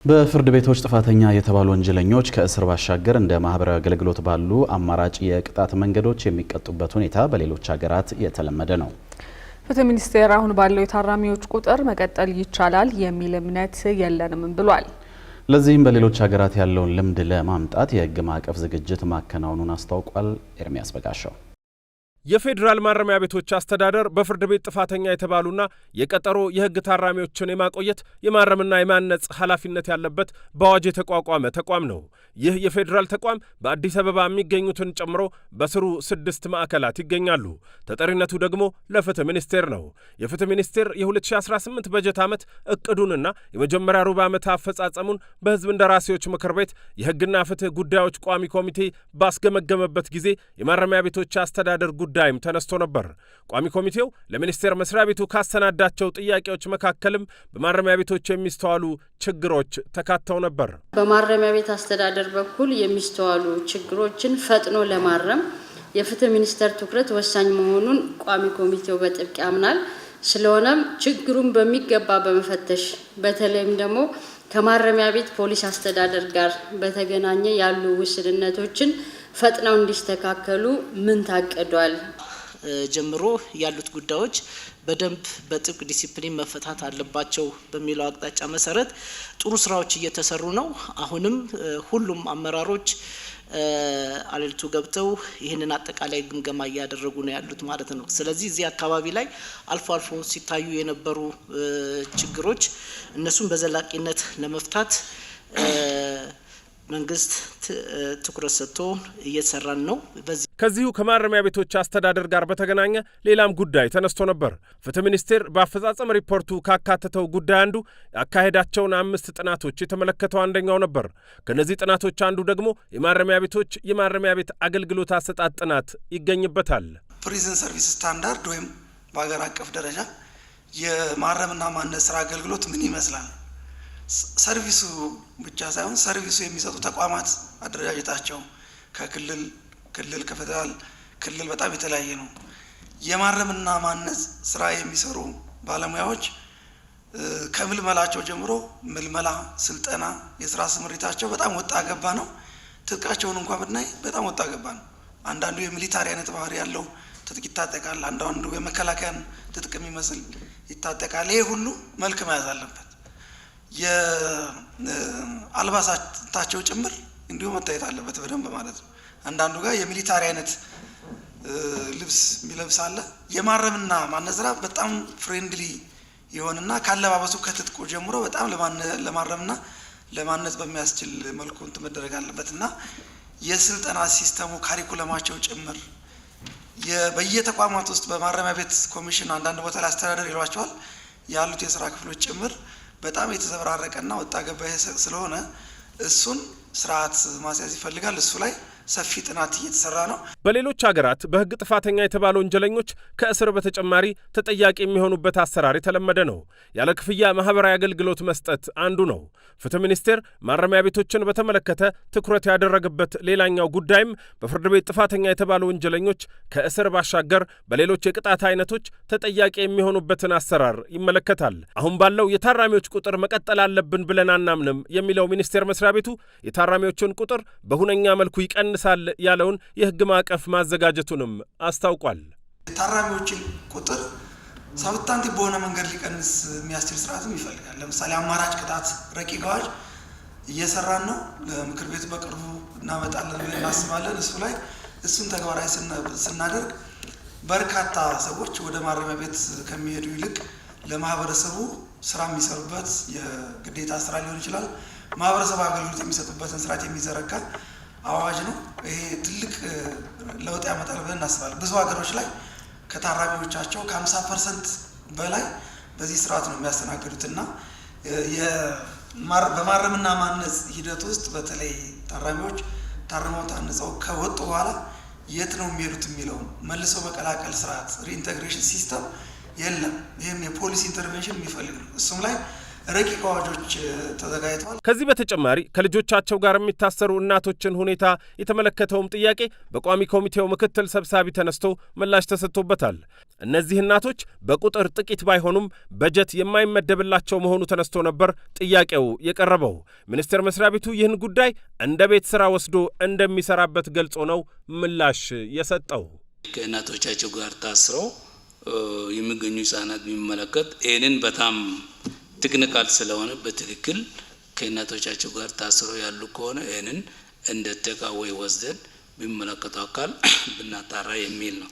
በፍርድ ቤቶች ጥፋተኛ የተባሉ ወንጀለኞች ከእስር ባሻገር እንደ ማህበራዊ አገልግሎት ባሉ አማራጭ የቅጣት መንገዶች የሚቀጡበት ሁኔታ በሌሎች ሀገራት የተለመደ ነው። ፍትህ ሚኒስቴር አሁን ባለው የታራሚዎች ቁጥር መቀጠል ይቻላል የሚል እምነት የለንም ብሏል። ለዚህም በሌሎች ሀገራት ያለውን ልምድ ለማምጣት የህግ ማዕቀፍ ዝግጅት ማከናወኑን አስታውቋል። ኤርሚያስ በጋሻው የፌዴራል ማረሚያ ቤቶች አስተዳደር በፍርድ ቤት ጥፋተኛ የተባሉና የቀጠሮ የህግ ታራሚዎችን የማቆየት የማረምና የማነጽ ኃላፊነት ያለበት በአዋጅ የተቋቋመ ተቋም ነው። ይህ የፌዴራል ተቋም በአዲስ አበባ የሚገኙትን ጨምሮ በስሩ 6 ማዕከላት ይገኛሉ። ተጠሪነቱ ደግሞ ለፍትህ ሚኒስቴር ነው። የፍትህ ሚኒስቴር የ2018 በጀት ዓመት እቅዱንና የመጀመሪያ ሩብ ዓመት አፈጻጸሙን በህዝብ እንደራሴዎች ምክር ቤት የህግና ፍትህ ጉዳዮች ቋሚ ኮሚቴ ባስገመገመበት ጊዜ የማረሚያ ቤቶች አስተዳደር ጉዳይም ተነስቶ ነበር። ቋሚ ኮሚቴው ለሚኒስቴር መስሪያ ቤቱ ካሰናዳቸው ጥያቄዎች መካከልም በማረሚያ ቤቶች የሚስተዋሉ ችግሮች ተካተው ነበር። በማረሚያ ቤት አስተዳደር በኩል የሚስተዋሉ ችግሮችን ፈጥኖ ለማረም የፍትህ ሚኒስቴር ትኩረት ወሳኝ መሆኑን ቋሚ ኮሚቴው በጥብቅ ያምናል። ስለሆነም ችግሩን በሚገባ በመፈተሽ በተለይም ደግሞ ከማረሚያ ቤት ፖሊስ አስተዳደር ጋር በተገናኘ ያሉ ውስንነቶችን ፈጥነው እንዲስተካከሉ ምን ታቀዷል? ጀምሮ ያሉት ጉዳዮች በደንብ በጥብቅ ዲሲፕሊን መፈታት አለባቸው በሚለው አቅጣጫ መሰረት ጥሩ ስራዎች እየተሰሩ ነው። አሁንም ሁሉም አመራሮች አለልቱ ገብተው ይህንን አጠቃላይ ግምገማ እያደረጉ ነው ያሉት ማለት ነው። ስለዚህ እዚህ አካባቢ ላይ አልፎ አልፎ ሲታዩ የነበሩ ችግሮች እነሱን በዘላቂነት ለመፍታት መንግስት ትኩረት ሰጥቶ እየሰራን ነው። ከዚሁ ከማረሚያ ቤቶች አስተዳደር ጋር በተገናኘ ሌላም ጉዳይ ተነስቶ ነበር። ፍትህ ሚኒስቴር በአፈጻጸም ሪፖርቱ ካካተተው ጉዳይ አንዱ ያካሄዳቸውን 5 ጥናቶች የተመለከተው አንደኛው ነበር። ከነዚህ ጥናቶች አንዱ ደግሞ የማረሚያ ቤት አገልግሎት አሰጣጥ ጥናት ይገኝበታል። ፕሪዝን ሰርቪስ ስታንዳርድ ወይም በአገር አቀፍ ደረጃ የማረምና ማነጽ ስራ አገልግሎት ምን ይመስላል? ሰርቪሱ ብቻ ሳይሆን ሰርቪሱ የሚሰጡ ተቋማት አደረጃጀታቸው ከክልል ከፌደራል ክልል በጣም የተለያየ ነው። የማረምና ማነጽ ስራ የሚሰሩ ባለሙያዎች ከምልመላቸው ጀምሮ ምልመላ፣ ስልጠና፣ የስራ ስምሪታቸው በጣም ወጣ ገባ ነው። ትጥቃቸውን እንኳን ብናይ በጣም ወጣ ገባ ነው። አንዳንዱ የሚሊታሪ አይነት ባህሪ ያለው ትጥቅ ይታጠቃል፣ አንዳንዱ የመከላከያን ትጥቅ የሚመስል ይታጠቃል። ይሄ ሁሉ መልክ መያዝ አለበት። የአልባሳታቸው ጭምር እንዲሁ መታየት አለበት በደንብ ማለት ነው። አንዳንዱ ጋር የሚሊታሪ አይነት ልብስ የሚለብስ አለ። የማረምና ማነጽ ስራ በጣም ፍሬንድሊ የሆነና ካለባበሱ ከትጥቁ ጀምሮ በጣም ለማረምና ለማነጽ በሚያስችል መልኩ እንትን መደረግ አለበትና የስልጠና ሲስተሙ ካሪኩለማቸው ጭምር በየተቋማት ውስጥ በማረሚያ ቤት ኮሚሽን አንዳንድ ቦታ ላይ አስተዳደር ይሏቸዋል ያሉት የስራ ክፍሎች ጭምር በጣም የተዘበራረቀና ወጣ ገባ ስለሆነ እሱን ስርዓት ማስያዝ ይፈልጋል። እሱ ላይ ሰፊ ጥናት እየተሰራ ነው። በሌሎች ሀገራት በህግ ጥፋተኛ የተባሉ ወንጀለኞች ከእስር በተጨማሪ ተጠያቂ የሚሆኑበት አሰራር የተለመደ ነው። ያለ ክፍያ ማህበራዊ አገልግሎት መስጠት አንዱ ነው። ፍትህ ሚኒስቴር ማረሚያ ቤቶችን በተመለከተ ትኩረት ያደረገበት ሌላኛው ጉዳይም በፍርድ ቤት ጥፋተኛ የተባሉ ወንጀለኞች ከእስር ባሻገር በሌሎች የቅጣት አይነቶች ተጠያቂ የሚሆኑበትን አሰራር ይመለከታል። አሁን ባለው የታራሚዎች ቁጥር መቀጠል አለብን ብለን አናምንም የሚለው ሚኒስቴር መስሪያ ቤቱ የታራሚዎችን ቁጥር በሁነኛ መልኩ ይቀንሳል ያለውን የህግ ማዕቀፍ ማዘጋጀቱንም አስታውቋል። የታራሚዎችን ቁጥር ሳብስታንቲቭ በሆነ መንገድ ሊቀንስ የሚያስችል ስርዓትም ይፈልጋል። ለምሳሌ አማራጭ ቅጣት ረቂቅ አዋጅ እየሰራን ነው። ለምክር ቤቱ በቅርቡ እናመጣለን ብለን እናስባለን። እሱን ተግባራዊ ስናደርግ በርካታ ሰዎች ወደ ማረሚያ ቤት ከሚሄዱ ይልቅ ለማህበረሰቡ ስራ የሚሰሩበት የግዴታ ስራ ሊሆን ይችላል፣ ማህበረሰብ አገልግሎት የሚሰጡበትን ስርዓት የሚዘረጋ አዋጅ ነው። ይሄ ትልቅ ለውጥ ያመጣል ብለን እናስባለን። ብዙ ሀገሮች ላይ ከታራሚዎቻቸው ከ50% በላይ በዚህ ስርዓት ነው የሚያስተናግዱትና በማረምና ማነጽ ሂደት ውስጥ በተለይ ታራሚዎች ታርመው ታንጸው ከወጡ በኋላ የት ነው የሚሄዱት የሚለውን መልሶ መቀላቀል ስርዓት ሪኢንቴግሬሽን ሲስተም የለም። ይህም የፖሊሲ ኢንተርቬንሽን የሚፈልግ ነው። እሱም ላይ ረቂቅ አዋጆች ተዘጋጅተዋል። ከዚህ በተጨማሪ ከልጆቻቸው ጋር የሚታሰሩ እናቶችን ሁኔታ የተመለከተውም ጥያቄ በቋሚ ኮሚቴው ምክትል ሰብሳቢ ተነስቶ ምላሽ ተሰጥቶበታል። እነዚህ እናቶች በቁጥር ጥቂት ባይሆኑም በጀት የማይመደብላቸው መሆኑ ተነስቶ ነበር ጥያቄው የቀረበው። ሚኒስቴር መስሪያ ቤቱ ይህን ጉዳይ እንደ ቤት ስራ ወስዶ እንደሚሰራበት ገልጾ ነው ምላሽ የሰጠው። ከእናቶቻቸው ጋር ታስረው የሚገኙ ህጻናት የሚመለከት ይህንን በጣም ቴክኒካል ስለሆነ በትክክል ከእናቶቻቸው ጋር ታስረው ያሉ ከሆነ ይህንን እንደ ተቃዋይ ወስደን ቢመለከተው አካል ብናጣራ የሚል ነው።